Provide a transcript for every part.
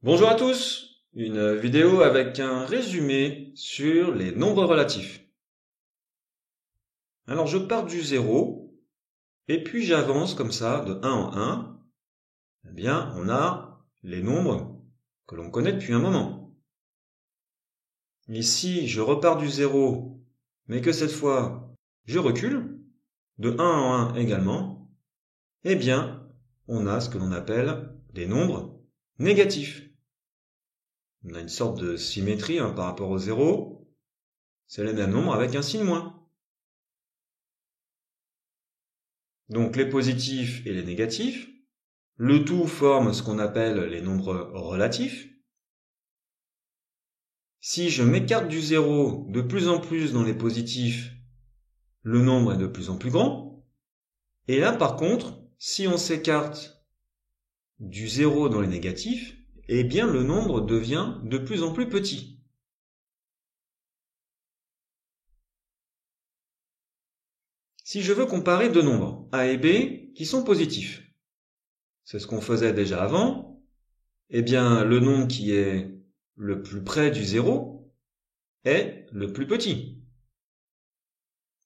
Bonjour à tous, une vidéo avec un résumé sur les nombres relatifs. Alors je pars du 0 et puis j'avance comme ça de 1 en 1. Eh bien, on a les nombres que l'on connaît depuis un moment. Ici, je repars du 0, mais que cette fois, je recule de 1 en 1 également. Eh bien, on a ce que l'on appelle des nombres négatifs. On a une sorte de symétrie par rapport au 0. C'est les mêmes nombres avec un signe moins. Donc les positifs et les négatifs. Le tout forme ce qu'on appelle les nombres relatifs. Si je m'écarte du 0 de plus en plus dans les positifs, le nombre est de plus en plus grand. Et là par contre, si on s'écarte du 0 dans les négatifs, eh bien le nombre devient de plus en plus petit. Si je veux comparer deux nombres, A et B, qui sont positifs, c'est ce qu'on faisait déjà avant, eh bien le nombre qui est le plus près du 0 est le plus petit.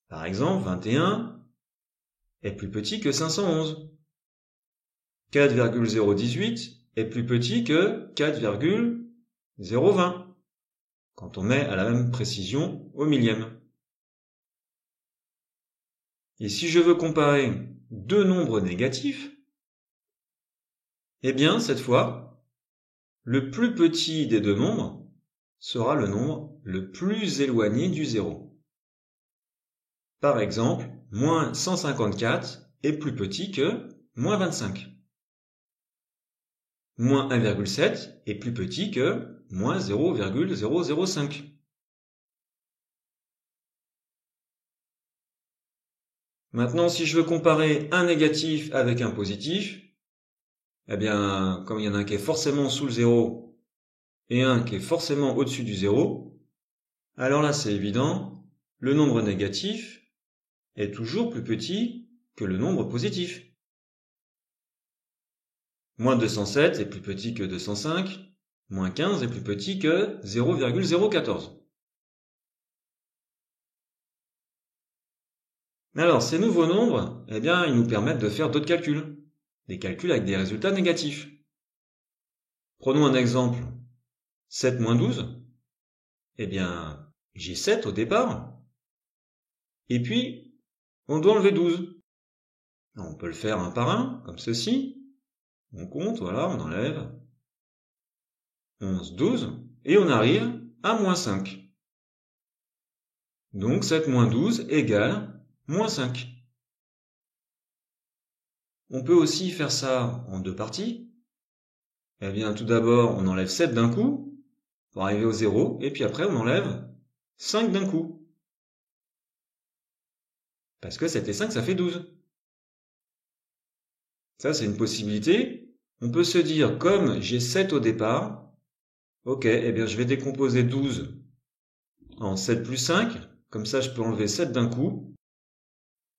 Par exemple, 21 est plus petit que 511. 4,018 est plus petit que 4,020 quand on met à la même précision au millième. Et si je veux comparer deux nombres négatifs, eh bien cette fois, le plus petit des deux nombres sera le nombre le plus éloigné du 0. Par exemple, moins 154 est plus petit que moins 25. Moins 1,7 est plus petit que moins 0,005. Maintenant, si je veux comparer un négatif avec un positif, eh bien, comme il y en a un qui est forcément sous le 0 et un qui est forcément au-dessus du 0, alors là, c'est évident, le nombre négatif est toujours plus petit que le nombre positif. Moins 207 est plus petit que 205, moins 15 est plus petit que 0,014. Alors, ces nouveaux nombres, eh bien, ils nous permettent de faire d'autres calculs. Des calculs avec des résultats négatifs. Prenons un exemple. 7 moins 12. Eh bien, j'ai 7 au départ. Et puis, on doit enlever 12. On peut le faire un par un, comme ceci. On compte, voilà, on enlève 11, 12. Et on arrive à moins 5. Donc 7 moins 12 égale moins 5. On peut aussi faire ça en deux parties. Eh bien, tout d'abord, on enlève 7 d'un coup, pour arriver au 0, et puis après, on enlève 5 d'un coup. Parce que 7 et 5, ça fait 12. Ça, c'est une possibilité. On peut se dire, comme j'ai 7 au départ, ok, eh bien, je vais décomposer 12 en 7 plus 5. Comme ça, je peux enlever 7 d'un coup.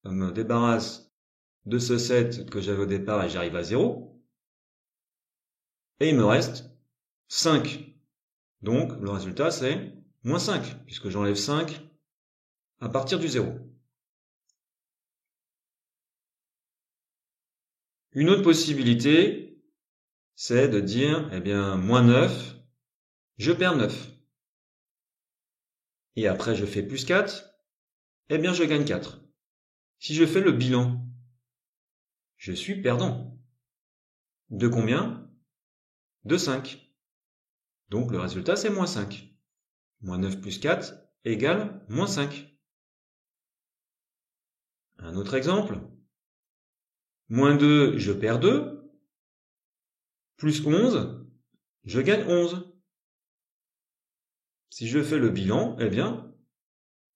Ça me débarrasse de ce 7 que j'avais au départ et j'arrive à 0. Et il me reste 5. Donc, le résultat, c'est moins 5, puisque j'enlève 5 à partir du 0. Une autre possibilité, c'est de dire, eh bien, moins 9, je perds 9. Et après, je fais plus 4, eh bien, je gagne 4. Si je fais le bilan, je suis perdant. De combien? De 5. Donc, le résultat, c'est moins 5. Moins 9 plus 4 égale moins 5. Un autre exemple. Moins 2, je perds 2. Plus 11, je gagne 11. Si je fais le bilan, eh bien,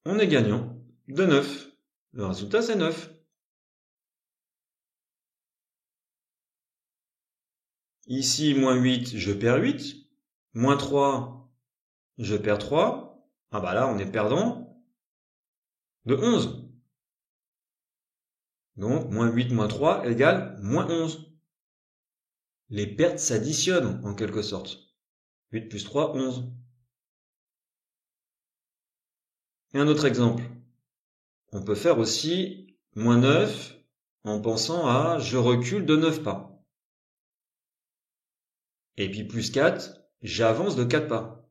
on est gagnant de 9. Le résultat, c'est 9. Ici, moins 8, je perds 8. Moins 3, je perds 3. Ah bah là, on est perdant de 11. Donc, moins 8 moins 3 égale moins 11. Les pertes s'additionnent en quelque sorte. 8 plus 3, 11. Et un autre exemple. On peut faire aussi moins 9 en pensant à je recule de 9 pas. Et puis plus 4, j'avance de 4 pas.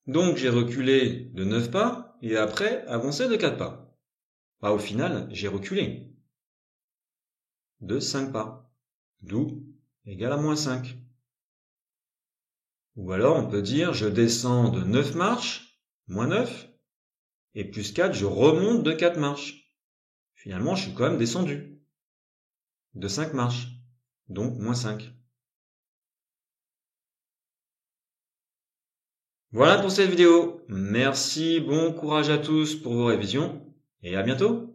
Donc j'ai reculé de 9 pas et après avancé de 4 pas. Au final, j'ai reculé de 5 pas. D'où égal à moins 5. Ou alors on peut dire je descends de 9 marches, moins 9, et plus 4, je remonte de 4 marches. Finalement, je suis quand même descendu de 5 marches, donc moins 5. Voilà pour cette vidéo. Merci, bon courage à tous pour vos révisions, et à bientôt.